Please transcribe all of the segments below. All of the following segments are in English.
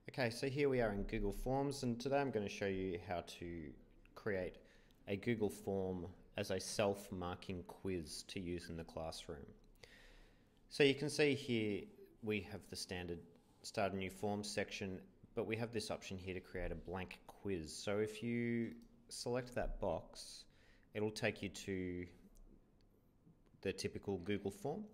Okay, so here we are in Google Forms, and today I'm going to show you how to create a Google form as a self-marking quiz to use in the classroom. So you can see here we have the standard Start a New Form section, but we have this option here to create a blank quiz. So if you select that box, it'll take you to the typical Google form.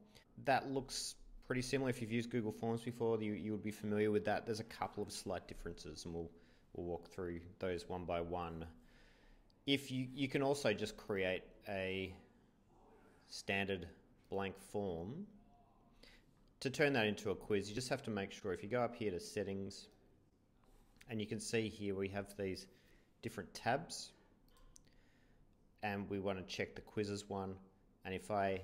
That looks pretty similar. If you've used Google Forms before, you would be familiar with that. There's a couple of slight differences, and we'll walk through those one by one. If you can also just create a standard blank form. To turn that into a quiz, you just have to make sure, if you go up here to settings, and you can see here we have these different tabs, and we want to check the quizzes one, and if I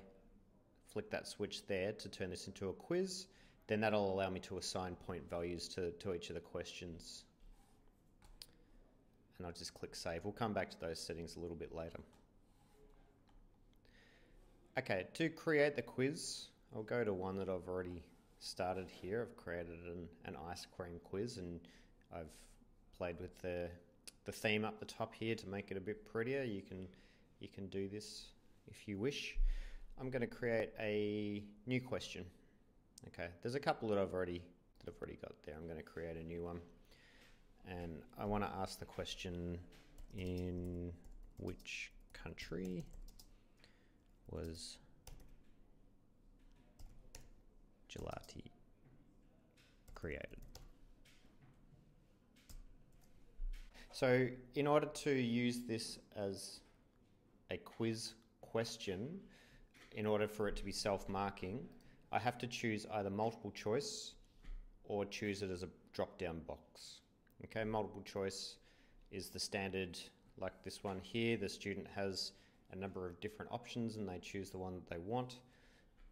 flick that switch there to turn this into a quiz, then that'll allow me to assign point values to each of the questions. And I'll just click save. We'll come back to those settings a little bit later. Okay, to create the quiz, I'll go to one that I've already started here. I've created an ice cream quiz, and I've played with the theme up the top here to make it a bit prettier. You can do this if you wish. I'm going to create a new question. Okay, there's a couple that I've already got there. I'm going to create a new one, and I want to ask the question: in which country was gelati created? So in order to use this as a quiz question, in order for it to be self-marking, I have to choose either multiple choice or choose it as a drop-down box. Okay, multiple choice is the standard, like this one here. The student has a number of different options and they choose the one that they want.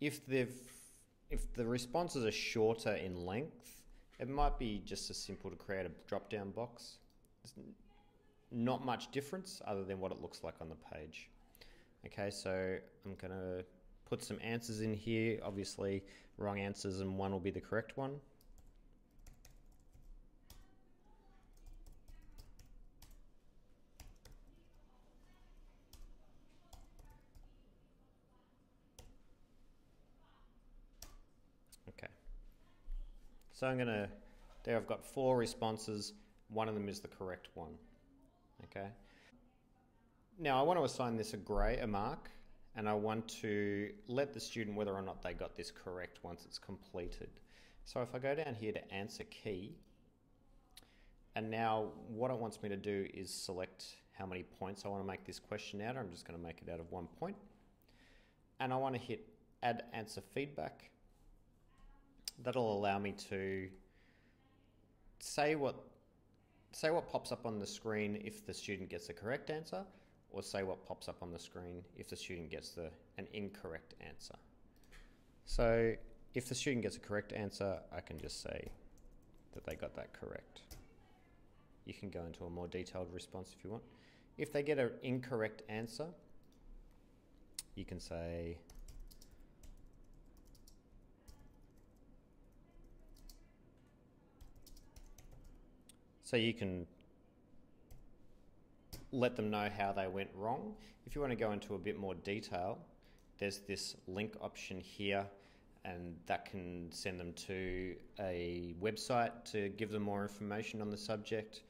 If the responses are shorter in length, it might be just as simple to create a drop-down box. There's not much difference other than what it looks like on the page. Okay, so I'm going to put some answers in here. Obviously, wrong answers and one will be the correct one. Okay. So there I've got 4 responses. One of them is the correct one. Okay. Now I want to assign this a mark, and I want to let the student whether or not they got this correct once it's completed. So if I go down here to answer key, and now what it wants me to do is select how many points I want to make this question out. I'm just going to make it out of 1 point. And I want to hit add answer feedback. That'll allow me to say what pops up on the screen if the student gets the correct answer, or say what pops up on the screen if the student gets an incorrect answer. So if the student gets a correct answer, I can just say that they got that correct. You can go into a more detailed response if you want. If they get an incorrect answer, you can say you can let them know how they went wrong. If you want to go into a bit more detail, there's this link option here, and that can send them to a website to give them more information on the subject,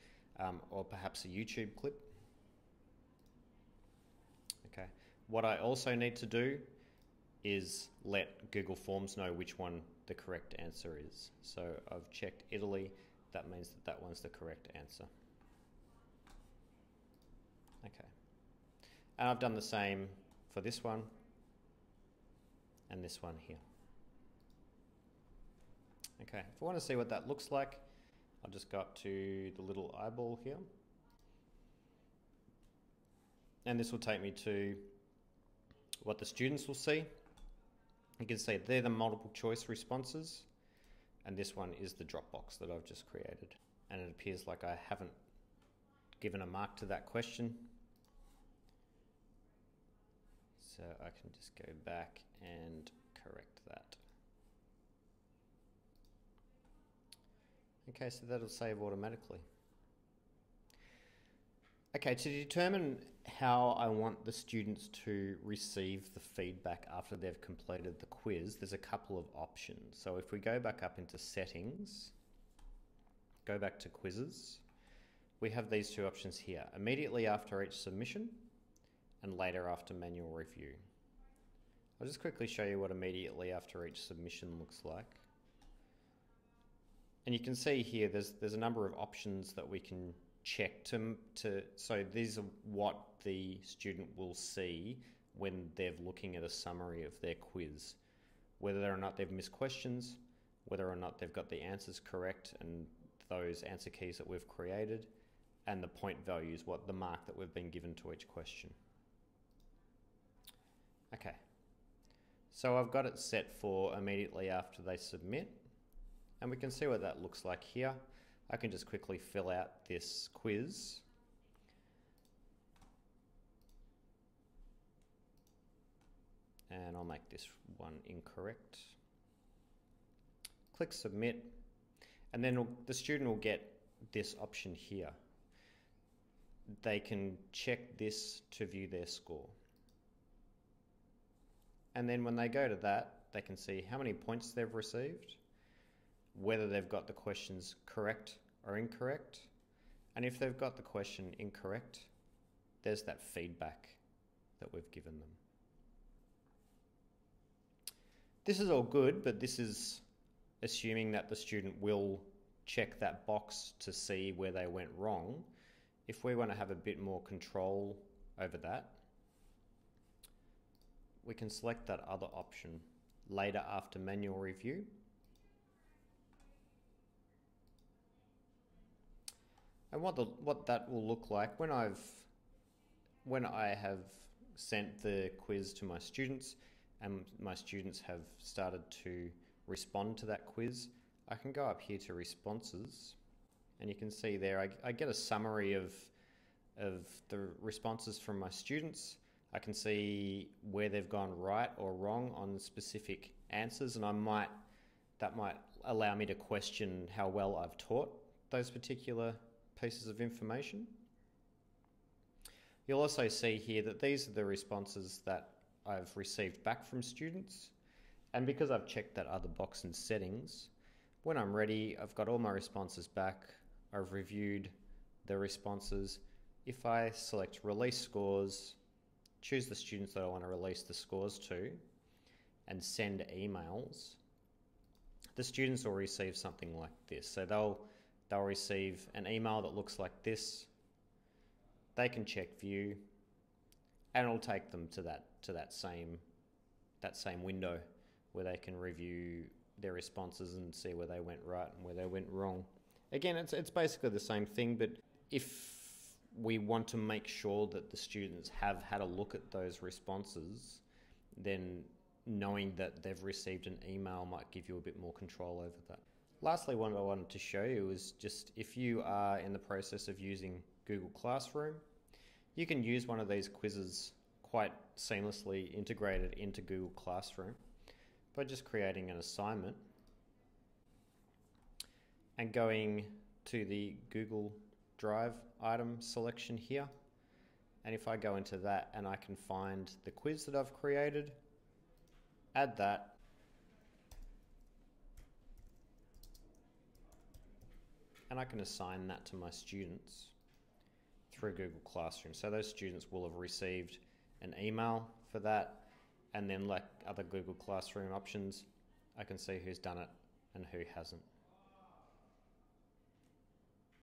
or perhaps a YouTube clip. Okay. What I also need to do is let Google Forms know which one the correct answer is. So I've checked Italy. That means that that one's the correct answer. Okay. And I've done the same for this one and this one here. Okay, if I want to see what that looks like, I'll just go up to the little eyeball here. And this will take me to what the students will see. You can see they're the multiple choice responses, and this one is the drop box that I've just created. And it appears like I haven't given a mark to that question. So I can just go back and correct that. Okay, so that'll save automatically. Okay, to determine how I want the students to receive the feedback after they've completed the quiz, there's a couple of options. So if we go back up into settings, go back to quizzes, we have these two options here, immediately after each submission and later after manual review. I'll just quickly show you what immediately after each submission looks like. And you can see here there's a number of options that we can check so these are what the student will see when they're looking at a summary of their quiz. Whether or not they've missed questions, whether or not they've got the answers correct and those answer keys that we've created, and the point values, what the mark that we've been given to each question. Okay, so I've got it set for immediately after they submit, and we can see what that looks like here. I can just quickly fill out this quiz. And I'll make this one incorrect. Click submit, and then the student will get this option here. They can check this to view their score. And then when they go to that, they can see how many points they've received, whether they've got the questions correct or incorrect. And if they've got the question incorrect, there's that feedback that we've given them. This is all good, but this is assuming that the student will check that box to see where they went wrong. If we want to have a bit more control over that, we can select that other option, later after manual review. And what that will look like when I have sent the quiz to my students and my students have started to respond to that quiz, I can go up here to responses, and you can see there I get a summary of the responses from my students. I can see where they've gone right or wrong on specific answers, and that might allow me to question how well I've taught those particular pieces of information. You'll also see here that these are the responses that I've received back from students, and because I've checked that other box in settings, when I'm ready, I've got all my responses back, I've reviewed the responses. If I select release scores, choose the students that I want to release the scores to, and send emails, the students will receive something like this. So they'll receive an email that looks like this. They can check view, and it'll take them to that same window where they can review their responses and see where they went right and where they went wrong. Again, it's basically the same thing, but if we want to make sure that the students have had a look at those responses, then knowing that they've received an email might give you a bit more control over that. Lastly, what I wanted to show you is just if you are in the process of using Google Classroom, you can use one of these quizzes quite seamlessly integrated into Google Classroom by just creating an assignment and going to the Google Drive item selection here. And if I go into that and I can find the quiz that I've created, add that, and I can assign that to my students through Google Classroom. So those students will have received an email for that, and then like other Google Classroom options, I can see who's done it and who hasn't.